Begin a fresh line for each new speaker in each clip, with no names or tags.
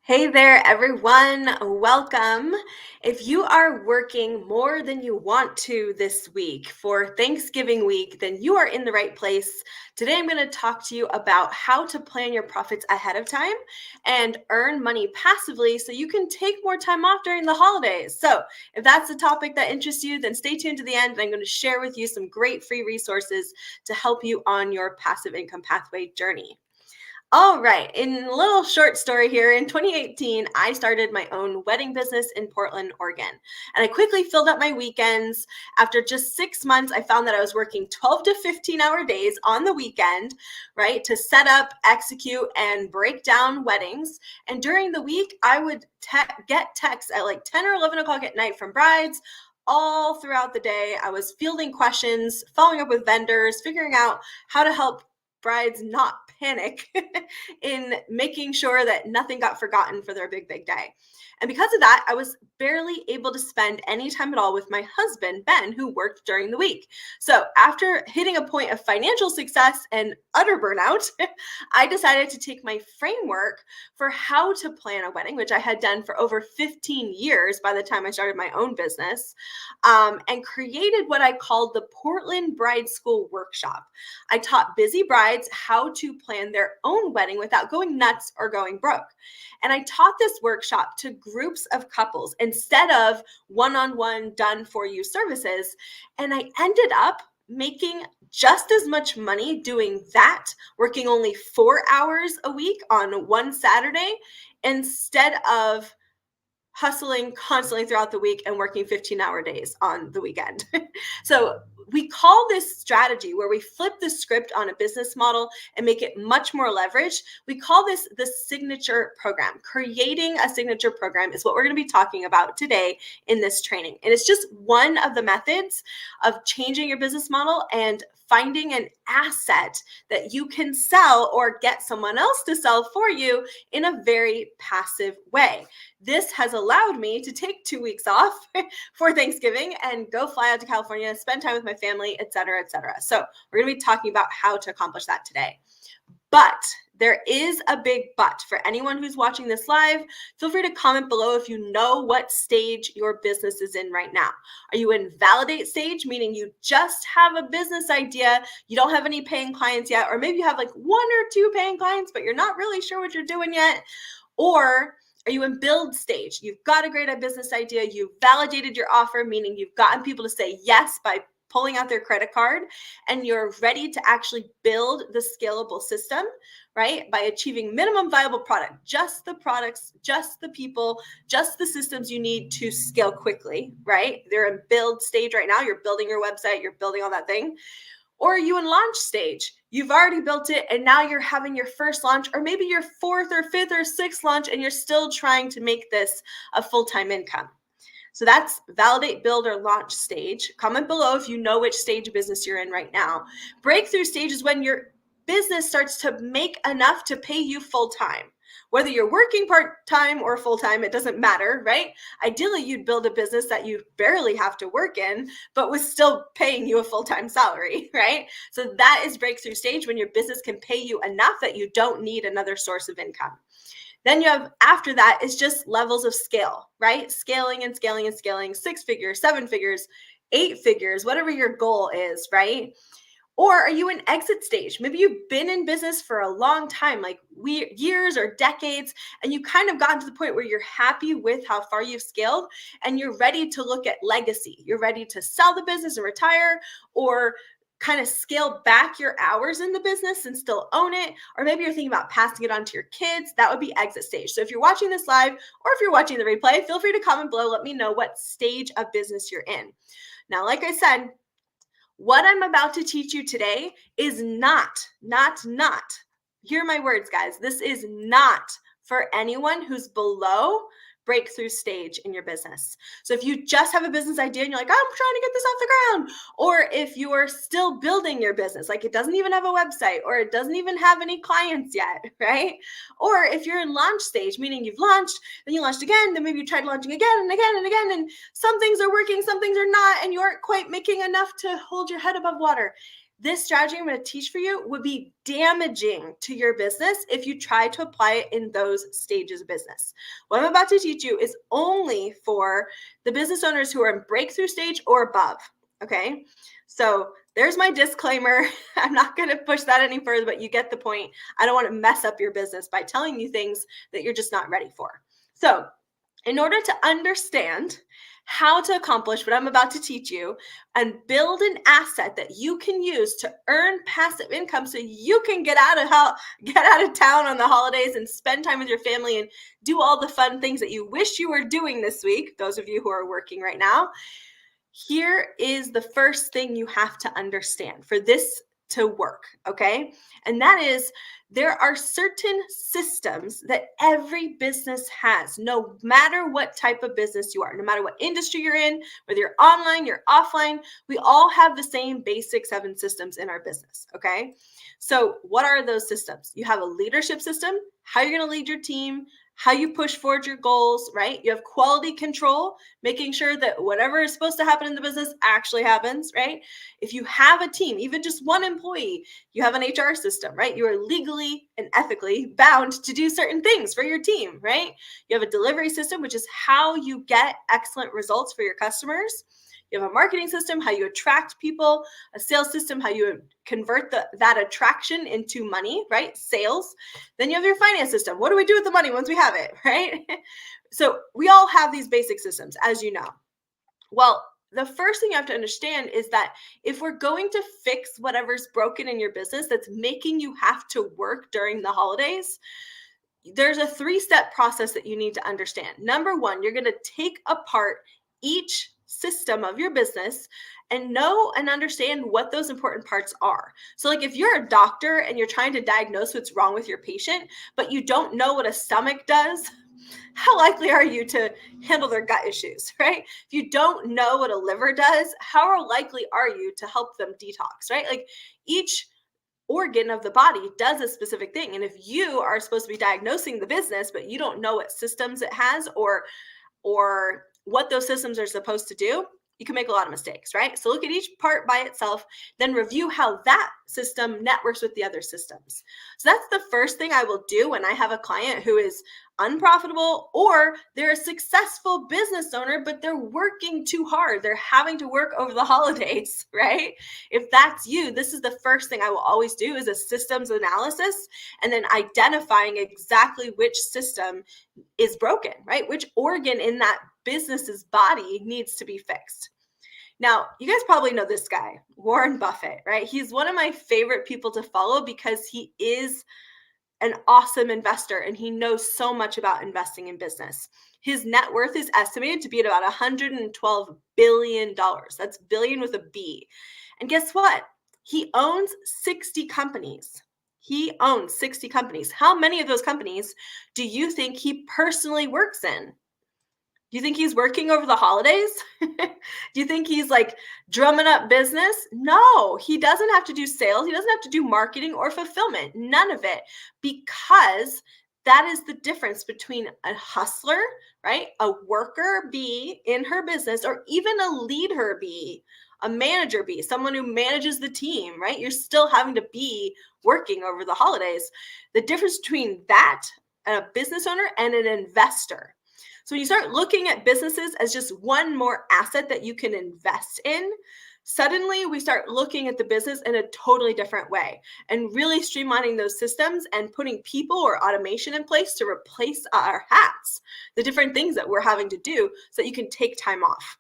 Hey there, everyone. Welcome. If you are working more than you want to this week for Thanksgiving week, then you are in the right place. Today, I'm going to talk to you about how to plan your profits ahead of time and earn money passively so you can take more time off during the holidays. So, if that's a topic that interests you, then stay tuned to the end. And I'm going to share with you some great free resources to help you on your passive income pathway journey. All right. In a little short story here, in 2018, I started my own wedding business in Portland, Oregon. And I quickly filled up my weekends. After just 6 months, I found that I was working 12 to 15-hour days on the weekend, right, to set up, execute, and break down weddings. And during the week, I would get texts at like 10 or 11 o'clock at night from brides. All throughout the day, I was fielding questions, following up with vendors, figuring out how to help brides not panic in making sure that nothing got forgotten for their big day. And because of that, I was barely able to spend any time at all with my husband, Ben, who worked during the week. So after hitting a point of financial success and utter burnout, I decided to take my framework for how to plan a wedding, which I had done for over 15 years by the time I started my own business, and created what I called the Portland Bride School Workshop. I taught busy brides how to plan their own wedding without going nuts or going broke. And I taught this workshop to groups of couples instead of one-on-one done for you services. And I ended up making just as much money doing that, working only 4 hours a week on one Saturday instead of hustling constantly throughout the week and working 15-hour days on the weekend. So we call this strategy where we flip the script on a business model and make it much more leveraged. We call this the signature program. Creating a signature program is what we're going to be talking about today in this training. And it's just one of the methods of changing your business model and finding an asset that you can sell or get someone else to sell for you in a very passive way. This has allowed me to take 2 weeks off for Thanksgiving and go fly out to California, spend time with my family, et cetera, et cetera. So we're going to be talking about how to accomplish that today. But there is a big but. For anyone who's watching this live, feel free to comment below if you know what stage your business is in right now. Are you in validate stage, meaning you just have a business idea, you don't have any paying clients yet, or maybe you have like 1 or 2 paying clients, but you're not really sure what you're doing yet? Or are you in build stage? You've got a great business idea, you've validated your offer, meaning you've gotten people to say yes by pulling out their credit card, and you're ready to actually build the scalable system, right? By achieving minimum viable product, just the products, just the people, just the systems you need to scale quickly, right? They're in build stage right now. You're building your website, you're building all that thing. Or are you in launch stage? You've already built it and now you're having your first launch, or maybe your 4th or 5th or 6th launch, and you're still trying to make this a full-time income. So that's validate, build, or launch stage. Comment below if you know which stage of business you're in right now. Breakthrough stage is when your business starts to make enough to pay you full-time. Whether you're working part-time or full-time, it doesn't matter, right? Ideally, you'd build a business that you barely have to work in, but was still paying you a full-time salary, right? So that is breakthrough stage, when your business can pay you enough that you don't need another source of income. Then you have, after that, is just levels of scale, right? Scaling and scaling and scaling, 6 figures, 7 figures, 8 figures, whatever your goal is, right? Or are you in exit stage? Maybe you've been in business for a long time, like years or decades, and you kind of gotten to the point where you're happy with how far you've scaled and you're ready to look at legacy. You're ready to sell the business and retire, or kind of scale back your hours in the business and still own it. Or maybe you're thinking about passing it on to your kids. That would be exit stage. So if you're watching this live or if you're watching the replay, feel free to comment below. Let me know what stage of business you're in. Now, like I said, what I'm about to teach you today is not, hear my words, guys. This is not for anyone who's below breakthrough stage in your business. So if you just have a business idea and you're like, I'm trying to get this off the ground, or if you are still building your business, like it doesn't even have a website or it doesn't even have any clients yet, right? Or if you're in launch stage, meaning you've launched, then you launched again, then maybe you tried launching again and again and again, and some things are working, some things are not, and you aren't quite making enough to hold your head above water. this strategy I'm going to teach for you would be damaging to your business if you try to apply it in those stages of business. What I'm about to teach you is only for the business owners who are in breakthrough stage or above. Okay, so there's my disclaimer. I'm not going to push that any further, but you get the point. I don't want to mess up your business by telling you things that you're just not ready for. So in order to understand how to accomplish what I'm about to teach you and build an asset that you can use to earn passive income so you can get out of town on the holidays and spend time with your family and do all the fun things that you wish you were doing this week, those of you who are working right now, here is the first thing you have to understand for this to work, okay? And that is there are certain systems that every business has, no matter what type of business you are, no matter what industry you're in, whether you're online, you're offline, we all have the same basic 7 systems in our business, okay? So what are those systems? You have a leadership system, how you're going to lead your team, how you push forward your goals, right? You have quality control, making sure that whatever is supposed to happen in the business actually happens, right? If you have a team, even just one employee, you have an HR system, right? You are legally and ethically bound to do certain things for your team, right? You have a delivery system, which is how you get excellent results for your customers. You have a marketing system, how you attract people, a sales system, how you convert that attraction into money, right? Sales. Then you have your finance system. What do we do with the money once we have it, right? So we all have these basic systems, as you know. Well, the first thing you have to understand is that if we're going to fix whatever's broken in your business that's making you have to work during the holidays, there's a 3-step process that you need to understand. Number 1, you're going to take apart each system of your business and know and understand what those important parts are. So like if you're a doctor and you're trying to diagnose what's wrong with your patient, but you don't know what a stomach does, how likely are you to handle their gut issues, right? If you don't know what a liver does, how likely are you to help them detox, right? Like each organ of the body does a specific thing. And if you are supposed to be diagnosing the business, but you don't know what systems it has or what those systems are supposed to do, you can make a lot of mistakes, right? So look at each part by itself, then review how that system networks with the other systems. So that's the first thing I will do when I have a client who is unprofitable or they're a successful business owner, but they're working too hard. They're having to work over the holidays, right? If that's you, this is the first thing I will always do is a systems analysis and then identifying exactly which system is broken, right? Which organ in that business's body needs to be fixed. Now, you guys probably know this guy, Warren Buffett, right? He's one of my favorite people to follow because he is an awesome investor and he knows so much about investing in business. His net worth is estimated to be at about $112 billion. That's billion with a B. And guess what? He owns 60 companies. He owns 60 companies. How many of those companies do you think he personally works in? Do you think he's working over the holidays? Do you think he's like drumming up business? No, he doesn't have to do sales. He doesn't have to do marketing or fulfillment. None of it. Because that is the difference between a hustler, right? A worker bee in her business, or even a leader bee, a manager bee, someone who manages the team, right? You're still having to be working over the holidays. The difference between that and a business owner and an investor. So when you start looking at businesses as just one more asset that you can invest in, suddenly we start looking at the business in a totally different way and really streamlining those systems and putting people or automation in place to replace our hats, the different things that we're having to do so that you can take time off.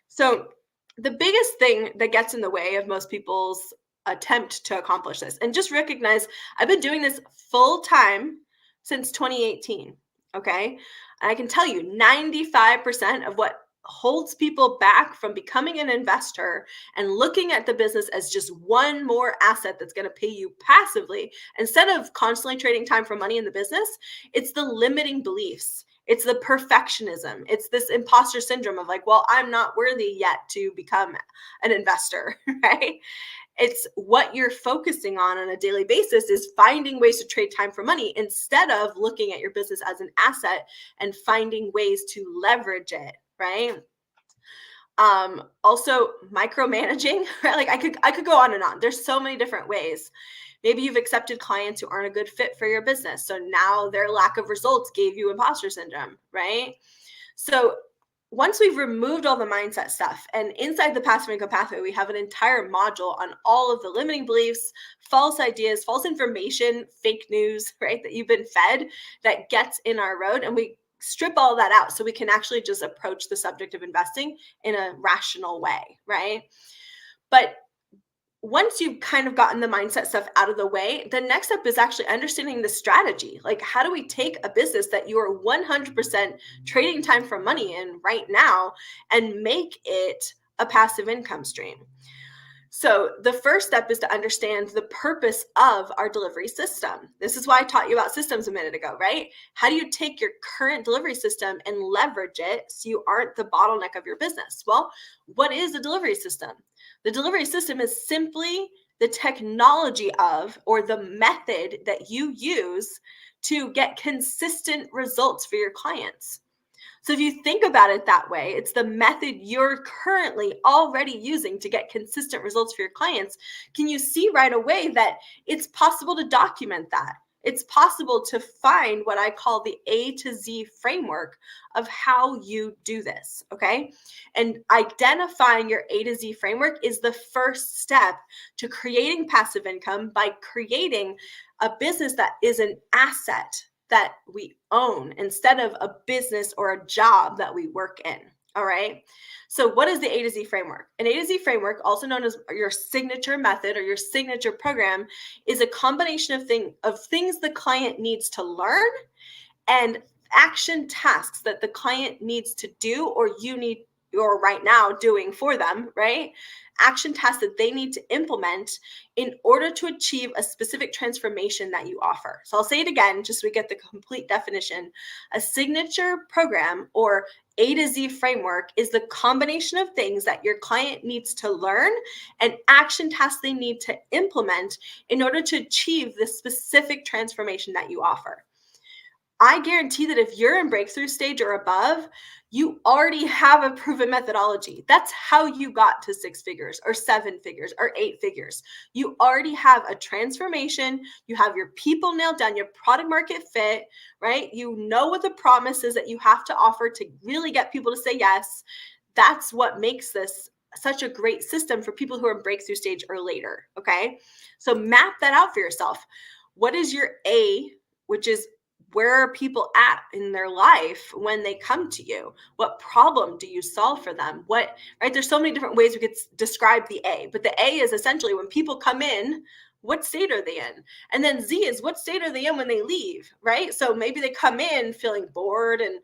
So the biggest thing that gets in the way of most people's attempt to accomplish this, and just recognize I've been doing this full time since 2018. Okay. And I can tell you 95% of what holds people back from becoming an investor and looking at the business as just one more asset that's going to pay you passively instead of constantly trading time for money in the business, it's the limiting beliefs. It's the perfectionism. It's this imposter syndrome of like, well, I'm not worthy yet to become an investor, right? It's what you're focusing on a daily basis is finding ways to trade time for money instead of looking at your business as an asset and finding ways to leverage it, right? Also micromanaging, right? Like I could go on and on. There's so many different ways. Maybe you've accepted clients who aren't a good fit for your business. So now their lack of results gave you imposter syndrome, right? So once we've removed all the mindset stuff, and inside the passive income pathway, we have an entire module on all of the limiting beliefs, false ideas, false information, fake news, right? That you've been fed that gets in our road. And we strip all that out so we can actually just approach the subject of investing in a rational way, right? But once you've kind of gotten the mindset stuff out of the way, the next step is actually understanding the strategy. Like, how do we take a business that you are 100% trading time for money in right now and make it a passive income stream? So, the first step is to understand the purpose of our delivery system. This is why I taught you about systems a minute ago, right? How do you take your current delivery system and leverage it so you aren't the bottleneck of your business? Well, what is a delivery system? The delivery system is simply the technology of, or the method that you use to get consistent results for your clients. So if you think about it that way, it's the method you're currently already using to get consistent results for your clients. Can you see right away that it's possible to document that? It's possible to find what I call the A to Z framework of how you do this, okay? And identifying your A to Z framework is the first step to creating passive income by creating a business that is an asset that we own instead of a business or a job that we work in. All right. So, what is the A to Z framework? An A to Z framework, also known as your signature method or your signature program, is a combination of things the client needs to learn and action tasks that the client needs to do, or you're right now doing for them, right? Action tasks that they need to implement in order to achieve a specific transformation that you offer. So I'll say it again, just so we get the complete definition. A signature program or A to Z framework is the combination of things that your client needs to learn and action tasks they need to implement in order to achieve the specific transformation that you offer. I guarantee that if you're in breakthrough stage or above, you already have a proven methodology. That's how you got to 6 figures or 7 figures or 8 figures. You already have a transformation. You have your people nailed down, your product market fit, right? You know what the promise is that you have to offer to really get people to say yes. That's what makes this such a great system for people who are in breakthrough stage or later. Okay. So map that out for yourself. What is your A, which is where are people at in their life when they come to you? What problem do you solve for them? Right? There's so many different ways we could describe the A, but the A is essentially when people come in, what state are they in? And then Z is what state are they in when they leave, right? So maybe they come in feeling bored and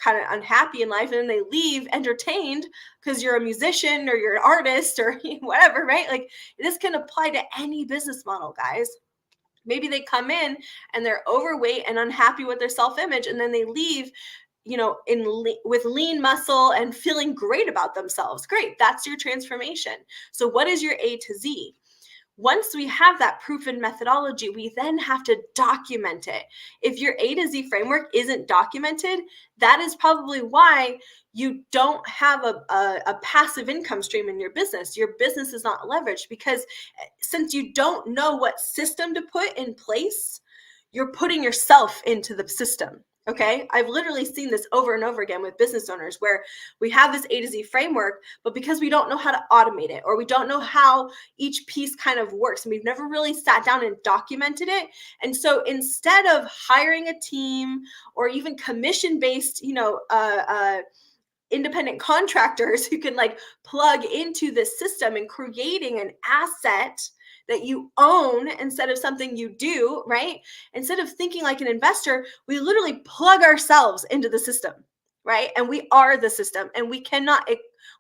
kind of unhappy in life, and then they leave entertained because you're a musician or you're an artist or whatever, right? Like this can apply to any business model, guys. Maybe they come in and they're overweight and unhappy with their self-image, and then they leave, with lean muscle and feeling great about themselves. Great, that's your transformation. So what is your A to Z? Once we have that proven methodology, we then have to document it. If your A to Z framework isn't documented, that is probably why you don't have a passive income stream in your business. Your business is not leveraged because since you don't know what system to put in place, you're putting yourself into the system. Okay. I've literally seen this over and over again with business owners where we have this A to Z framework, but because we don't know how to automate it or we don't know how each piece kind of works and we've never really sat down and documented it. And so instead of hiring a team or even commission based, independent contractors who can like plug into this system and creating an asset that you own instead of something you do, right? Instead of thinking like an investor, we literally plug ourselves into the system, right? And we are the system and we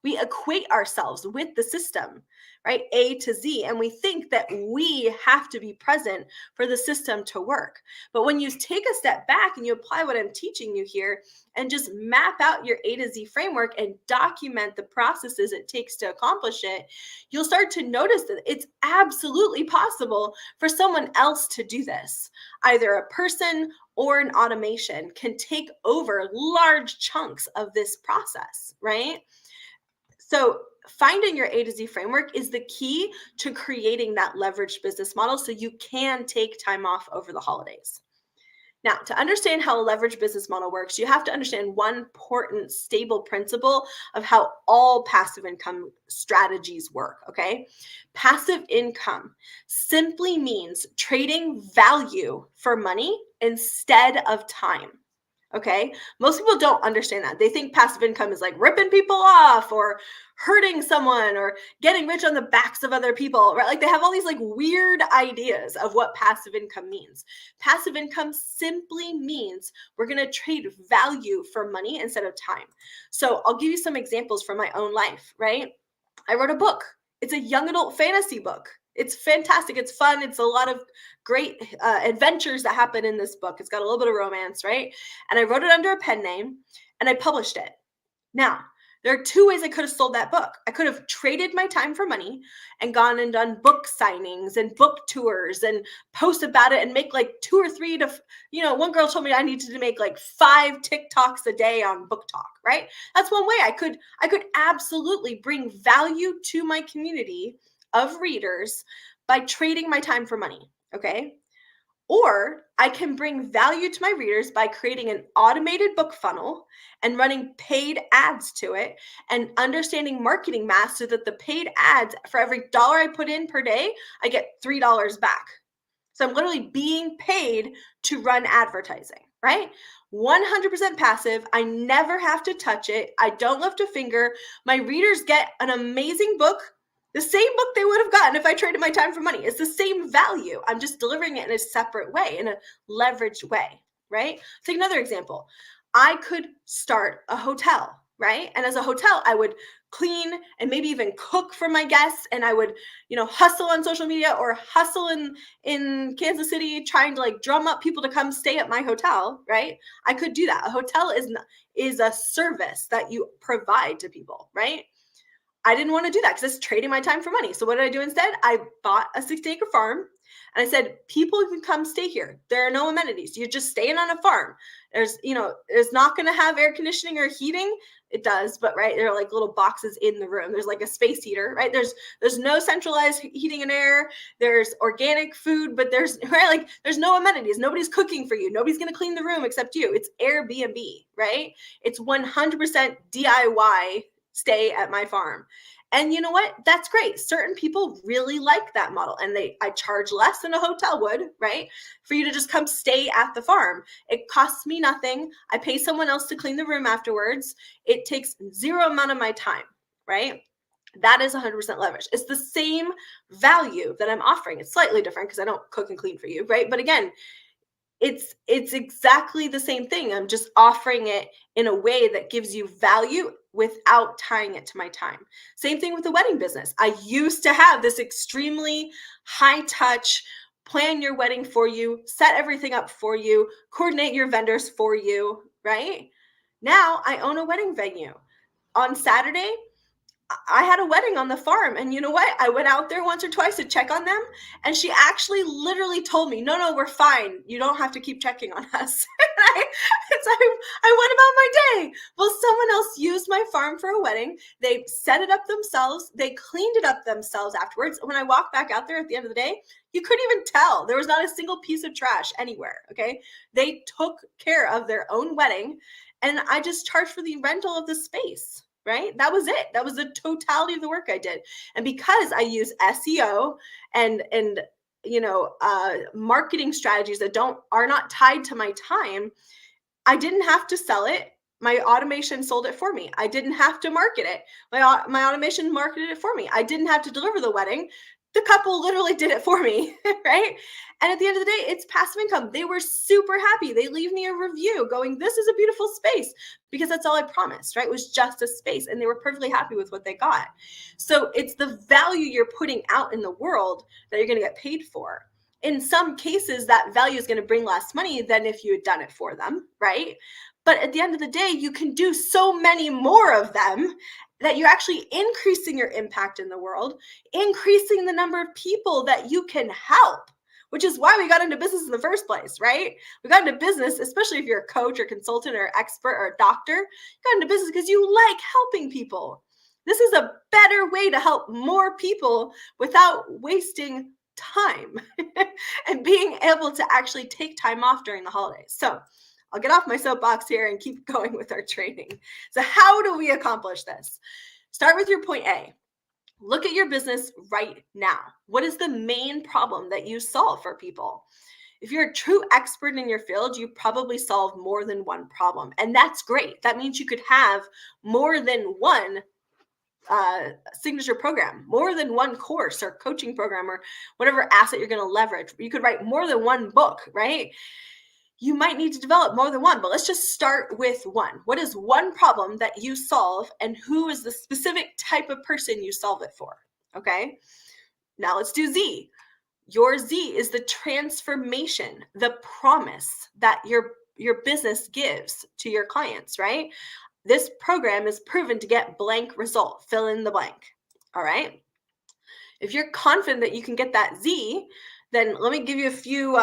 equate ourselves with the system, right? A to Z. And we think that we have to be present for the system to work. But when you take a step back and you apply what I'm teaching you here and just map out your A to Z framework and document the processes it takes to accomplish it, you'll start to notice that it's absolutely possible for someone else to do this. Either a person or an automation can take over large chunks of this process, right? So finding your A to Z framework is the key to creating that leveraged business model so you can take time off over the holidays. Now, to understand how a leverage business model works, you have to understand one important stable principle of how all passive income strategies work, okay? Passive income simply means trading value for money instead of time. Okay. Most people don't understand that. They think passive income is like ripping people off or hurting someone or getting rich on the backs of other people, right? Like they have all these like weird ideas of what passive income means. Passive income simply means we're going to trade value for money instead of time. So I'll give you some examples from my own life, right? I wrote a book. It's a young adult fantasy book. It's fantastic. It's fun. It's a lot of great adventures that happen in this book. It's got a little bit of romance, right? And I wrote it under a pen name and I published it. Now, there are two ways I could have sold that book. I could have traded my time for money and gone and done book signings and book tours and post about it and make like 2 or 3 to, one girl told me I needed to make like 5 TikToks a day on Book Talk, right? That's one way I could absolutely bring value to my community of readers by trading my time for money, okay? Or I can bring value to my readers by creating an automated book funnel and running paid ads to it and understanding marketing math so that the paid ads, for every dollar I put in per day, I get $3 back. So I'm literally being paid to run advertising, right? 100% passive. I never have to touch it. I don't lift a finger. My readers get an amazing book, the same book they would have gotten if I traded my time for money. It's the same value. I'm just delivering it in a separate way, in a leveraged way, right? Take another example. I could start a hotel, right? And as a hotel, I would clean and maybe even cook for my guests, and I would, hustle on social media or hustle in Kansas City trying to like drum up people to come stay at my hotel, right? I could do that. A hotel is a service that you provide to people, right? I didn't want to do that because it's trading my time for money. So what did I do instead? I bought a 60-acre farm and I said, people can come stay here. There are no amenities. You're just staying on a farm. It's not going to have air conditioning or heating. It does, but right, there are like little boxes in the room. There's like a space heater, right? There's no centralized heating and air. There's organic food, but there's no amenities. Nobody's cooking for you. Nobody's going to clean the room except you. It's Airbnb, right? It's 100% DIY stay at my farm. And you know what? That's great. Certain people really like that model and I charge less than a hotel would, right? For you to just come stay at the farm. It costs me nothing. I pay someone else to clean the room afterwards. It takes zero amount of my time, right? That is 100% leverage. It's the same value that I'm offering. It's slightly different because I don't cook and clean for you, right? But again, it's exactly the same thing. I'm just offering it in a way that gives you value without tying it to my time. Same thing with the wedding business. I used to have this extremely high touch, plan your wedding for you, set everything up for you, coordinate your vendors for you, right? Now I own a wedding venue. On Saturday, I had a wedding on the farm, and you know what? I went out there once or twice to check on them, and she actually literally told me, no, we're fine. You don't have to keep checking on us. I went about my day. Well, someone else used my farm for a wedding. They set it up themselves. They cleaned it up themselves afterwards. When I walked back out there at the end of the day, you couldn't even tell. There was not a single piece of trash anywhere, okay? They took care of their own wedding, and I just charged for the rental of the space. Right? That was it. That was the totality of the work I did. And because I use SEO and marketing strategies that are not tied to my time, I didn't have to sell it. My automation sold it for me. I didn't have to market it. My automation marketed it for me. I didn't have to deliver the wedding. The couple literally did it for me, right? And at the end of the day, it's passive income. They were super happy. They leave me a review going, this is a beautiful space, because that's all I promised, right? It was just a space, and they were perfectly happy with what they got. So it's the value you're putting out in the world that you're going to get paid for. In some cases, that value is going to bring less money than if you had done it for them, right? But at the end of the day, you can do so many more of them that you're actually increasing your impact in the world, increasing the number of people that you can help, which is why we got into business in the first place, right? We got into business, especially if you're a coach or consultant or expert or a doctor, you got into business because you like helping people. This is a better way to help more people without wasting time and being able to actually take time off during the holidays. So I'll get off my soapbox here and keep going with our training. So, how do we accomplish this? Start with your point A. Look at your business right now. What is the main problem that you solve for people? If you're a true expert in your field, you probably solve more than one problem. And that's great. That means you could have more than one signature program, more than one course or coaching program or whatever asset you're going to leverage. You could write more than one book, right? You might need to develop more than one, but let's just start with one. What is one problem that you solve, and who is the specific type of person you solve it for? Okay. Now let's do Z. Your Z is the transformation, the promise that your business gives to your clients, right? This program is proven to get blank result. Fill in the blank. All right. If you're confident that you can get that Z, then let me give you a few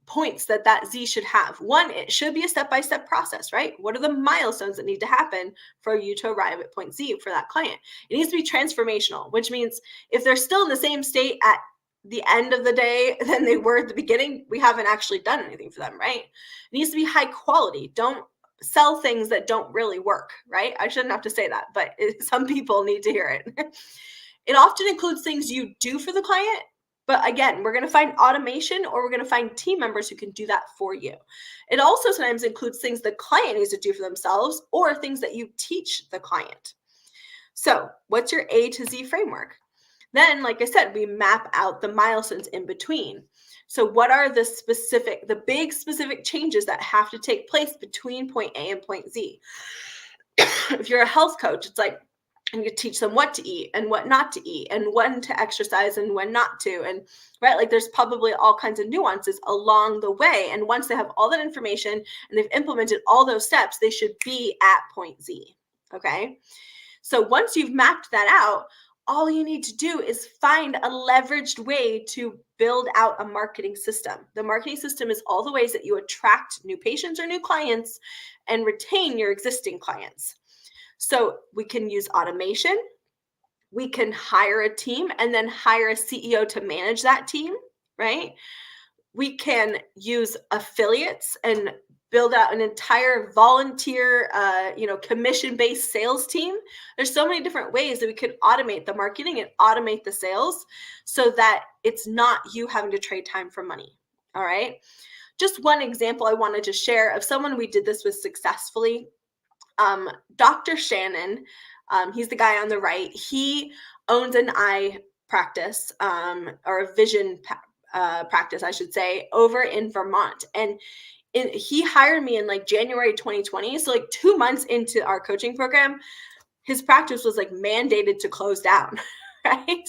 points that Z should have. One, it should be a step-by-step process, right? What are the milestones that need to happen for you to arrive at point Z for that client? It needs to be transformational, which means if they're still in the same state at the end of the day than they were at the beginning, we haven't actually done anything for them, right? It needs to be high quality. Don't sell things that don't really work, right? I shouldn't have to say that, but some people need to hear it. It often includes things you do for the client, but again, we're going to find automation or we're going to find team members who can do that for you. It also sometimes includes things the client needs to do for themselves or things that you teach the client. So what's your A to Z framework? Then, like I said, we map out the milestones in between. So what are the big specific changes that have to take place between point A and point Z? If you're a health coach, it's like, and you teach them what to eat and what not to eat and when to exercise and when not to. And right, like there's probably all kinds of nuances along the way. And once they have all that information and they've implemented all those steps, they should be at point Z. Okay. So once you've mapped that out, all you need to do is find a leveraged way to build out a marketing system. The marketing system is all the ways that you attract new patients or new clients and retain your existing clients. So we can use automation. We can hire a team and then hire a CEO to manage that team, right? We can use affiliates and build out an entire volunteer, commission-based sales team. There's so many different ways that we could automate the marketing and automate the sales so that it's not you having to trade time for money. All right. Just one example I wanted to share of someone we did this with successfully. Dr. Shannon, he's the guy on the right. He owns an eye practice, or a vision practice, I should say, over in Vermont. And he hired me in like January 2020. So like 2 months into our coaching program, his practice was like mandated to close down. Right.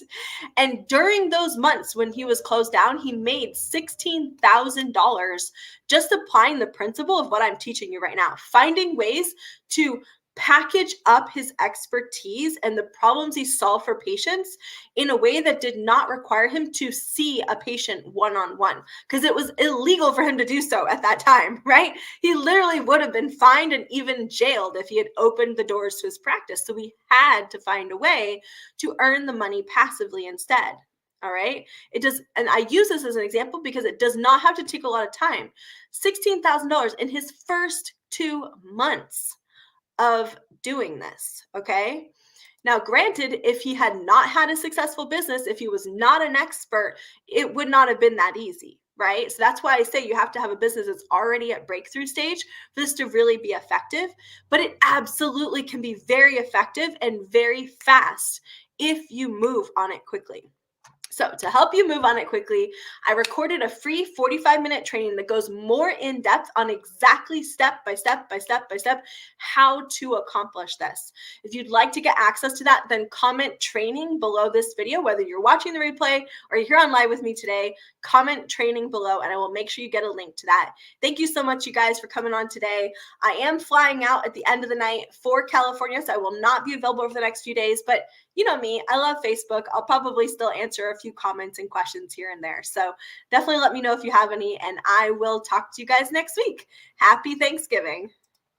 And during those months when he was closed down, he made $16,000 just applying the principle of what I'm teaching you right now, finding ways to package up his expertise and the problems he solved for patients in a way that did not require him to see a patient one-on-one, because it was illegal for him to do so at that time, right? He literally would have been fined and even jailed if he had opened the doors to his practice. So we had to find a way to earn the money passively instead. All right. It does. And I use this as an example because it does not have to take a lot of time. $16,000 in his first 2 months of doing this. Okay. Now, granted, if he had not had a successful business, if he was not an expert, it would not have been that easy, right? So that's why I say you have to have a business that's already at breakthrough stage for this to really be effective. But it absolutely can be very effective and very fast if you move on it quickly. So to help you move on it quickly, I recorded a free 45-minute training that goes more in depth on exactly step by step how to accomplish this. If you'd like to get access to that, then comment training below this video, whether you're watching the replay or you're here on live with me today, comment training below and I will make sure you get a link to that. Thank you so much, you guys, for coming on today. I am flying out at the end of the night for California, so I will not be available over the next few days, but you know me, I love Facebook. I'll probably still answer a few comments and questions here and there. So definitely let me know if you have any, and I will talk to you guys next week. Happy Thanksgiving.